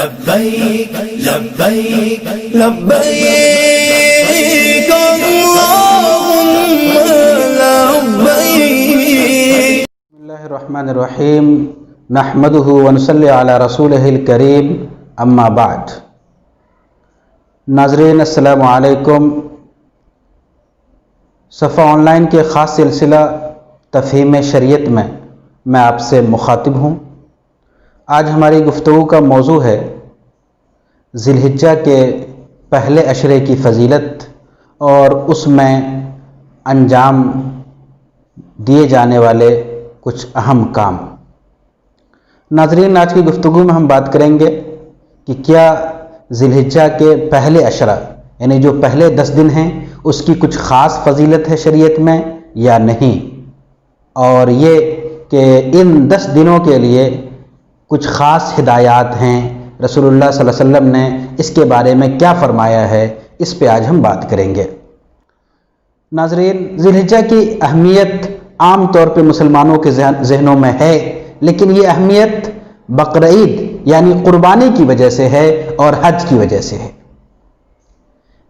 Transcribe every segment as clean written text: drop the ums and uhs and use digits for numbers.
لبیک لبیک لبیک اللہم لبیک۔ بسم اللہ الرحمن الرحیم، نحمدہ ونصلی علی رسولہ الکریم، اما بعد۔ ناظرین السلام علیکم۔ صفا آن لائن کے خاص سلسلہ تفہیم-e-شریعت میں آپ سے مخاطب ہوں۔ آج ہماری گفتگو کا موضوع ہے ذی الحجہ کے پہلے عشرے کی فضیلت اور اس میں انجام دیے جانے والے کچھ اہم کام۔ ناظرین، آج کی گفتگو میں ہم بات کریں گے کہ کیا ذی الحجہ کے پہلے عشرہ یعنی جو پہلے 10 دن ہیں اس کی کچھ خاص فضیلت ہے شریعت میں یا نہیں، اور یہ کہ ان 10 دنوں کے لیے کچھ خاص ہدایات ہیں، رسول اللہ صلی اللہ علیہ وسلم نے اس کے بارے میں کیا فرمایا ہے، اس پہ آج ہم بات کریں گے۔ ناظرین، ذی الحجہ کی اہمیت عام طور پہ مسلمانوں کے ذہنوں میں ہے، لیکن یہ اہمیت بقرعید یعنی قربانی کی وجہ سے ہے اور حج کی وجہ سے ہے۔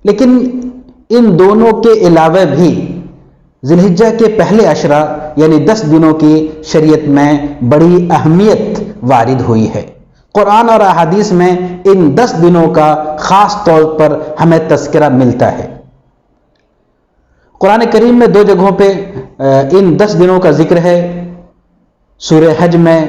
لیکن ان دونوں کے علاوہ بھی ذی الحجہ کے پہلے عشرہ یعنی 10 دنوں کی شریعت میں بڑی اہمیت وارد ہوئی ہے۔ قرآن اور احادیث میں ان 10 دنوں کا خاص طور پر ہمیں تذکرہ ملتا ہے۔ قرآن کریم میں 2 جگہوں پہ ان 10 دنوں کا ذکر ہے۔ سورہ حج میں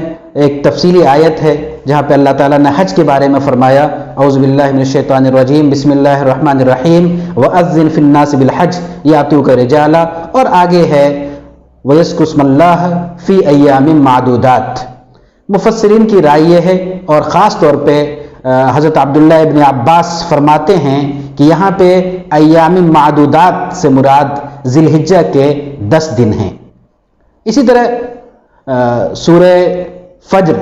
ایک تفصیلی آیت ہے جہاں پہ اللہ تعالیٰ نے حج کے بارے میں فرمایا، اعوذ باللہ من الشیطان الرجیم، بسم اللہ الرحمن الرحیم، وَأَذِّنْ فِي النَّاسِ بِالْحَجِّ يَأْتُوكَ رِجَالًا، اور آگے ہے وَيَذْكُرُوا اسْمَ اللَّهِ فِي أَيَّامٍ مَّعْدُودَاتٍ۔ مفسرین کی رائے یہ ہے، اور خاص طور پہ حضرت عبداللہ ابن عباس فرماتے ہیں کہ یہاں پہ ایام معدودات سے مراد ذی الحجہ کے 10 دن ہیں۔ اسی طرح سورہ فجر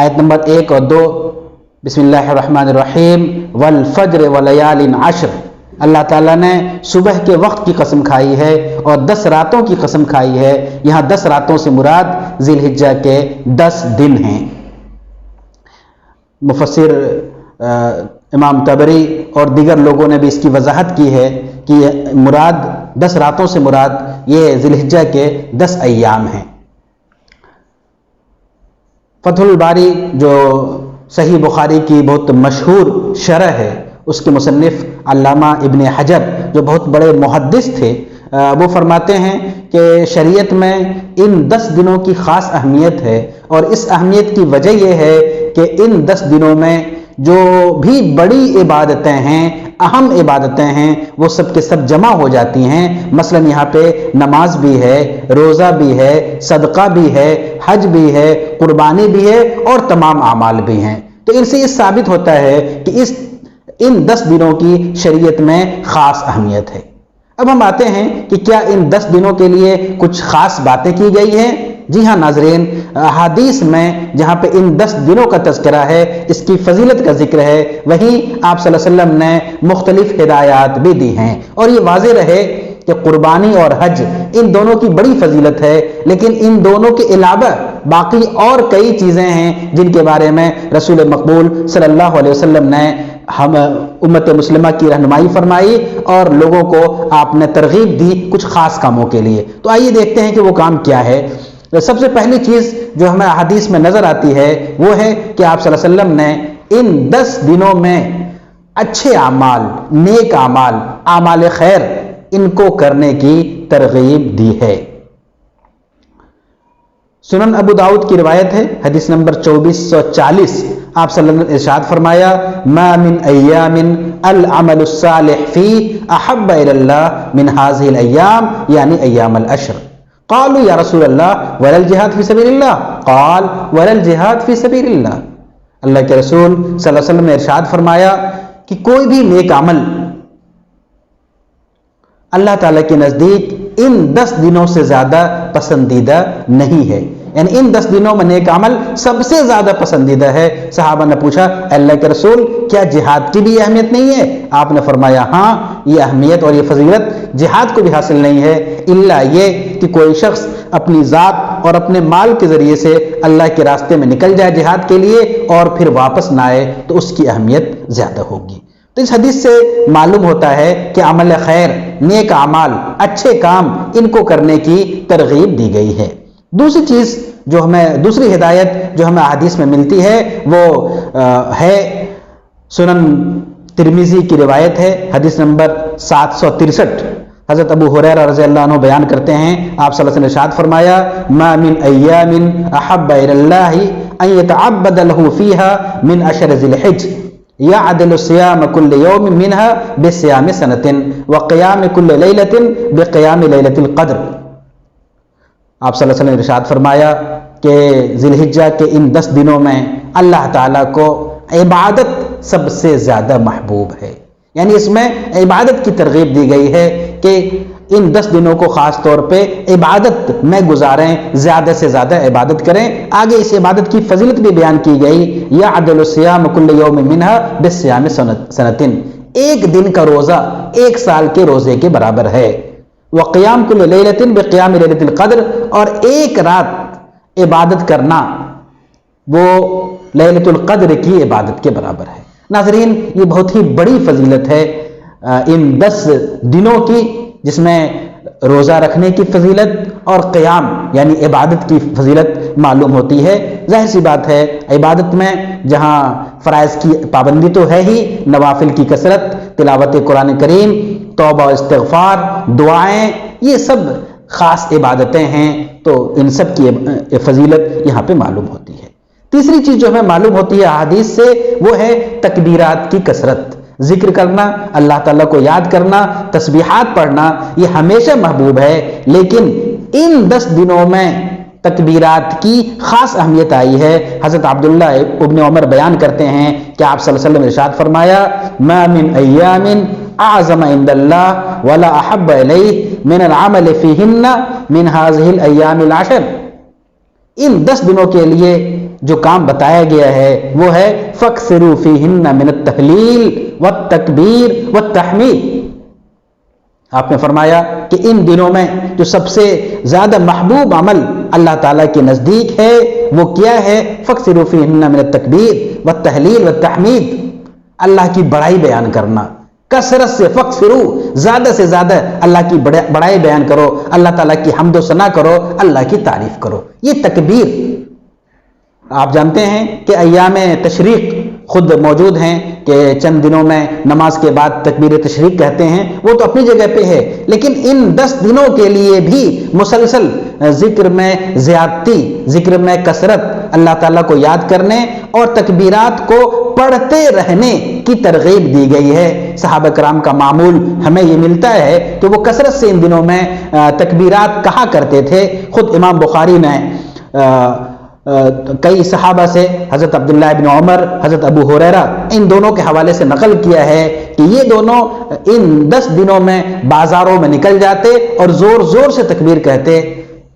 آیت نمبر 1 اور 2، بسم اللہ الرحمن الرحیم، والفجر ولیال عشر، اللہ تعالیٰ نے صبح کے وقت کی قسم کھائی ہے اور 10 راتوں کی قسم کھائی ہے۔ یہاں 10 راتوں سے مراد ذی الحجہ کے 10 دن ہیں۔ مفسر امام طبری اور دیگر لوگوں نے بھی اس کی وضاحت کی ہے کہ مراد 10 راتوں سے مراد یہ ذی الحجہ کے 10 ایام ہیں۔ فتح الباری جو صحیح بخاری کی بہت مشہور شرح ہے، اس کے مصنف علامہ ابن حجر جو بہت بڑے محدث تھے، وہ فرماتے ہیں کہ شریعت میں ان 10 دنوں کی خاص اہمیت ہے، اور اس اہمیت کی وجہ یہ ہے کہ ان 10 دنوں میں جو بھی بڑی عبادتیں ہیں، اہم عبادتیں ہیں، وہ سب کے سب جمع ہو جاتی ہیں۔ مثلا یہاں پہ نماز بھی ہے، روزہ بھی ہے، صدقہ بھی ہے، حج بھی ہے، قربانی بھی ہے، اور تمام اعمال بھی ہیں۔ تو ان سے یہ ثابت ہوتا ہے کہ ان 10 دنوں کی شریعت میں خاص اہمیت ہے۔ اب ہم آتے ہیں کہ کیا ان 10 دنوں کے لیے کچھ خاص باتیں کی گئی ہیں؟ جی ہاں ناظرین، احادیث میں جہاں پہ ان 10 دنوں کا تذکرہ ہے، اس کی فضیلت کا ذکر ہے، وہیں آپ صلی اللہ علیہ وسلم نے مختلف ہدایات بھی دی ہیں، اور یہ واضح رہے کہ قربانی اور حج ان دونوں کی بڑی فضیلت ہے، لیکن ان دونوں کے علاوہ باقی اور کئی چیزیں ہیں جن کے بارے میں رسول مقبول صلی اللہ علیہ وسلم نے ہم امت مسلمہ کی رہنمائی فرمائی اور لوگوں کو آپ نے ترغیب دی کچھ خاص کاموں کے لیے۔ تو آئیے دیکھتے ہیں کہ وہ کام کیا ہے۔ سب سے پہلی چیز جو ہمیں احادیث میں نظر آتی ہے وہ ہے کہ آپ صلی اللہ علیہ وسلم نے ان 10 دنوں میں اچھے اعمال، نیک اعمال، اعمال خیر، ان کو کرنے کی ترغیب دی ہے۔ سنن ابو داؤد کی روایت ہے، حدیث نمبر 2440، آپ صلی اللہ علیہ وسلم نے ارشاد فرمایا، ما من ایام العمل الصالح فی احب الی اللہ من هذه الايام یعنی ایام العشر۔ قالوا یا رسول اللہ ولا الجہاد فی سبیل اللہ؟ قال ولا الجہاد فی سبیل اللہ۔ اللہ کے رسول صلی اللہ علیہ وسلم نے ارشاد فرمایا کہ کوئی بھی نیک عمل اللہ تعالیٰ کے نزدیک ان 10 دنوں سے زیادہ پسندیدہ نہیں ہے، یعنی ان 10 دنوں میں نیک عمل سب سے زیادہ پسندیدہ ہے۔ صحابہ نے پوچھا اللہ کے رسول کیا جہاد کی بھی اہمیت نہیں ہے؟ آپ نے فرمایا ہاں، یہ اہمیت اور یہ فضیلت جہاد کو بھی حاصل نہیں ہے، الا یہ کہ کوئی شخص اپنی ذات اور اپنے مال کے ذریعے سے اللہ کے راستے میں نکل جائے جہاد کے لیے اور پھر واپس نہ آئے تو اس کی اہمیت زیادہ ہوگی۔ تو اس حدیث سے معلوم ہوتا ہے کہ عمل خیر، نیک اعمال، اچھے کام، ان کو کرنے کی ترغیب دی گئی ہے۔ دوسری ہدایت جو ہمیں احادیث میں ملتی ہے وہ ہے سنن ترمذی کی روایت ہے، حدیث نمبر 763۔ حضرت ابو ہریرہ رضی اللہ عنہ بیان کرتے ہیں، آپ صلی اللہ علیہ وسلم نے ارشاد فرمایا، ما من ایام احب الی اللہ ان یتعبد له فیها من اشر ذی الحج یعدل صیام کل یوم منها بصیام سنۃ وقیام کل لیلۃ بقیام لیلۃ القدر۔ آپ صلی اللہ علیہ وسلم نے ارشاد فرمایا کہ ذی الحجہ کے ان 10 دنوں میں اللہ تعالیٰ کو عبادت سب سے زیادہ محبوب ہے، یعنی اس میں عبادت کی ترغیب دی گئی ہے کہ ان 10 دنوں کو خاص طور پہ عبادت میں گزاریں، زیادہ سے زیادہ عبادت کریں۔ آگے اس عبادت کی فضیلت بھی بیان کی گئی، یعدل الصیام کل یوم منها بصیام سنۃ، ایک دن کا روزہ 1 سال کے روزے کے برابر ہے، وقیام کل لیلۃ بقیام لیلۃ القدر، اور ایک رات عبادت کرنا وہ لیلۃ القدر کی عبادت کے برابر ہے۔ ناظرین، یہ بہت ہی بڑی فضیلت ہے ان 10 دنوں کی، جس میں روزہ رکھنے کی فضیلت اور قیام یعنی عبادت کی فضیلت معلوم ہوتی ہے۔ ظاہر سی بات ہے، عبادت میں جہاں فرائض کی پابندی تو ہے ہی، نوافل کی کثرت، تلاوت قرآن کریم، توبہ و استغفار، دعائیں، یہ سب خاص عبادتیں ہیں، تو ان سب کی فضیلت یہاں پہ معلوم ہوتی ہے۔ تیسری چیز جو ہمیں معلوم ہوتی ہے احادیث سے وہ ہے تکبیرات کی کثرت، ذکر کرنا، اللہ تعالیٰ کو یاد کرنا، تسبیحات پڑھنا، یہ ہمیشہ محبوب ہے، لیکن ان 10 دنوں میں تکبیرات کی خاص اہمیت آئی ہے۔ حضرت عبداللہ ابن عمر بیان کرتے ہیں کہ آپ صلی اللہ علیہ وسلم نے ارشاد فرمایا، ما من ایام اعظم عند اللہ ولا احب الیہ من العمل فیہن من هذه الایام العشر۔ ان 10 دنوں کے لیے جو کام بتایا گیا ہے وہ ہے فَاكْثِرُوا فِيهِنَّ مِنَ التَّهْلِيلِ وَالتَّكْبِيرِ وَالتَّحْمِيدِ۔ آپ نے فرمایا کہ ان دنوں میں جو سب سے زیادہ محبوب عمل اللہ تعالیٰ کے نزدیک ہے وہ کیا ہے؟ فَاكْثِرُوا فِيهِنَّ مِنَ التَّكْبِيرِ وَالتَّهْلِيلِ وَالتَّحْمِيدِ، اللہ کی بڑائی بیان کرنا، کثرت سے، فَاكْثِرُوا، زیادہ سے زیادہ اللہ کی بڑائی بیان کرو، اللہ تعالیٰ کی حمد و ثنا کرو، اللہ کی تعریف کرو۔ یہ تکبیر، آپ جانتے ہیں کہ ایام تشریق خود موجود ہیں کہ چند دنوں میں نماز کے بعد تکبیر تشریق کہتے ہیں، وہ تو اپنی جگہ پہ ہے، لیکن ان 10 دنوں کے لیے بھی مسلسل ذکر میں زیادتی، ذکر میں کثرت، اللہ تعالیٰ کو یاد کرنے اور تکبیرات کو پڑھتے رہنے کی ترغیب دی گئی ہے۔ صحابہ کرام کا معمول ہمیں یہ ملتا ہے کہ وہ کثرت سے ان دنوں میں تکبیرات کہا کرتے تھے۔ خود امام بخاری نے کئی صحابہ سے، حضرت عبداللہ ابن عمر، حضرت ابو ہریرہ، ان دونوں کے حوالے سے نقل کیا ہے کہ یہ دونوں ان 10 دنوں میں بازاروں میں نکل جاتے اور زور زور سے تکبیر کہتے۔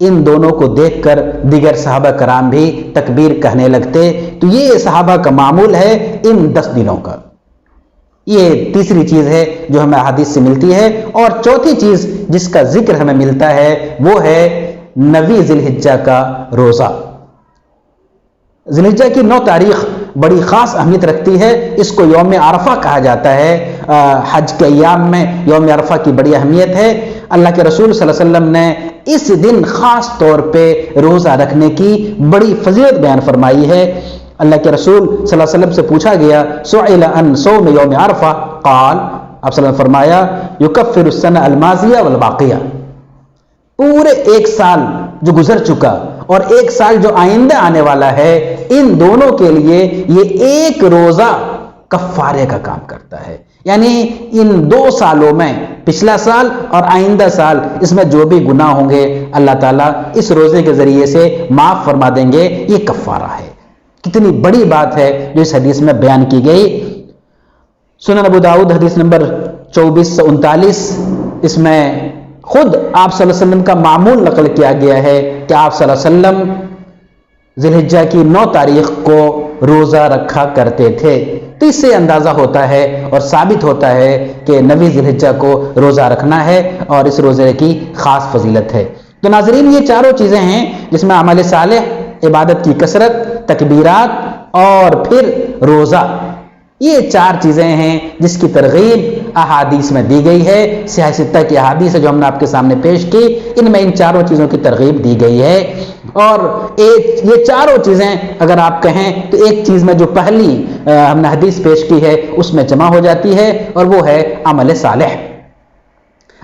ان دونوں کو دیکھ کر دیگر صحابہ کرام بھی تکبیر کہنے لگتے۔ تو یہ صحابہ کا معمول ہے ان 10 دنوں کا۔ یہ تیسری چیز ہے جو ہمیں احادیث سے ملتی ہے۔ اور چوتھی چیز جس کا ذکر ہمیں ملتا ہے وہ ہے 9 ذی الحجہ کا روزہ۔ ذی الحجہ کی 9 تاریخ بڑی خاص اہمیت رکھتی ہے، اس کو یوم عرفہ کہا جاتا ہے۔ حج کے ایام میں یوم عرفہ کی بڑی اہمیت ہے۔ اللہ کے رسول صلی اللہ علیہ وسلم نے اس دن خاص طور پہ روزہ رکھنے کی بڑی فضیلت بیان فرمائی ہے۔ اللہ کے رسول صلی اللہ علیہ وسلم سے پوچھا گیا، سئل عن صوم یوم عرفہ قال، آپ صلی اللہ علیہ وسلم نے فرمایا، یکفر السنہ الماضیہ والباقیہ، پورے 1 سال جو گزر چکا اور 1 سال جو آئندہ آنے والا ہے، ان دونوں کے لیے یہ ایک روزہ کفارے کا کام کرتا ہے۔ یعنی ان 2 سالوں میں، پچھلا سال اور آئندہ سال، اس میں جو بھی گناہ ہوں گے اللہ تعالیٰ اس روزے کے ذریعے سے معاف فرما دیں گے۔ یہ کفارہ ہے۔ کتنی بڑی بات ہے جو اس حدیث میں بیان کی گئی۔ سنن ابو داؤد حدیث نمبر 2439، اس میں خود آپ صلی اللہ علیہ وسلم کا معمول نقل کیا گیا ہے کہ آپ صلی اللہ علیہ وسلم ذی الحجہ کی 9 تاریخ کو روزہ رکھا کرتے تھے۔ تو اس سے اندازہ ہوتا ہے اور ثابت ہوتا ہے کہ 9 ذی الحجہ کو روزہ رکھنا ہے اور اس روزے کی خاص فضیلت ہے۔ تو ناظرین یہ چاروں چیزیں ہیں جس میں عمل صالح، عبادت کی کثرت، تکبیرات اور پھر روزہ، یہ چار چیزیں ہیں جس کی ترغیب احادیث میں دی گئی ہے۔ صحیح ستہ کی احادیث جو ہم نے آپ کے سامنے پیش کی، ان میں ان چاروں چیزوں کی ترغیب دی گئی ہے۔ اور یہ چاروں چیزیں اگر آپ کہیں تو ایک چیز میں جو پہلی ہم نے حدیث پیش کی ہے اس میں جمع ہو جاتی ہے، اور وہ ہے عمل صالح۔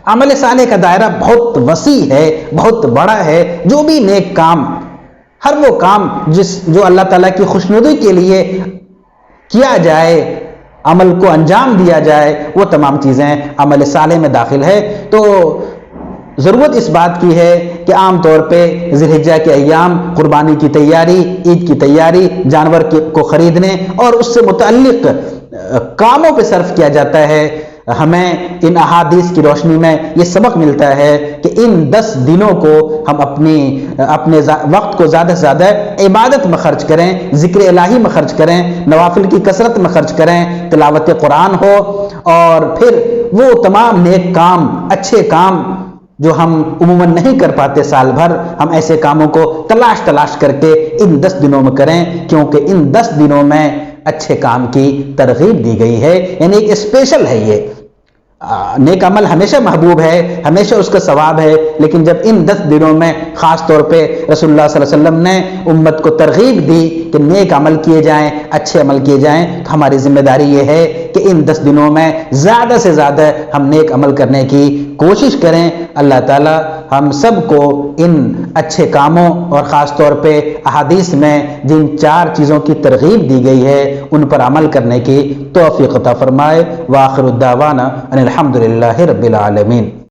عمل صالح کا دائرہ بہت وسیع ہے، بہت بڑا ہے۔ جو بھی نیک کام، ہر وہ کام جو اللہ تعالیٰ کی خوشنودی کے لیے کیا جائے، عمل کو انجام دیا جائے، وہ تمام چیزیں عمل صالح میں داخل ہے۔ تو ضرورت اس بات کی ہے کہ عام طور پہ ذی الحجہ کے ایام قربانی کی تیاری، عید کی تیاری، جانور کو خریدنے اور اس سے متعلق کاموں پہ صرف کیا جاتا ہے۔ ہمیں ان احادیث کی روشنی میں یہ سبق ملتا ہے کہ ان 10 دنوں کو ہم اپنے وقت کو زیادہ سے زیادہ عبادت میں خرچ کریں، ذکر الہی میں خرچ کریں، نوافل کی کثرت میں خرچ کریں، تلاوت قرآن ہو، اور پھر وہ تمام نیک کام، اچھے کام جو ہم عموماً نہیں کر پاتے سال بھر، ہم ایسے کاموں کو تلاش کر کے ان 10 دنوں میں کریں، کیونکہ ان 10 دنوں میں اچھے کام کی ترغیب دی گئی ہے۔ یعنی ایک اسپیشل ہے یہ نیک عمل، ہمیشہ محبوب ہے، ہمیشہ اس کا ثواب ہے، لیکن جب ان 10 دنوں میں خاص طور پہ رسول اللہ صلی اللہ علیہ وسلم نے امت کو ترغیب دی کہ نیک عمل کیے جائیں، اچھے عمل کیے جائیں، تو ہماری ذمہ داری یہ ہے کہ ان 10 دنوں میں زیادہ سے زیادہ ہم نیک عمل کرنے کی کوشش کریں۔ اللہ تعالی ہم سب کو ان اچھے کاموں اور خاص طور پہ احادیث میں جن 4 چیزوں کی ترغیب دی گئی ہے ان پر عمل کرنے کی توفیق عطا فرمائے۔ وآخر الدعوانا ان الحمدللہ رب العالمین۔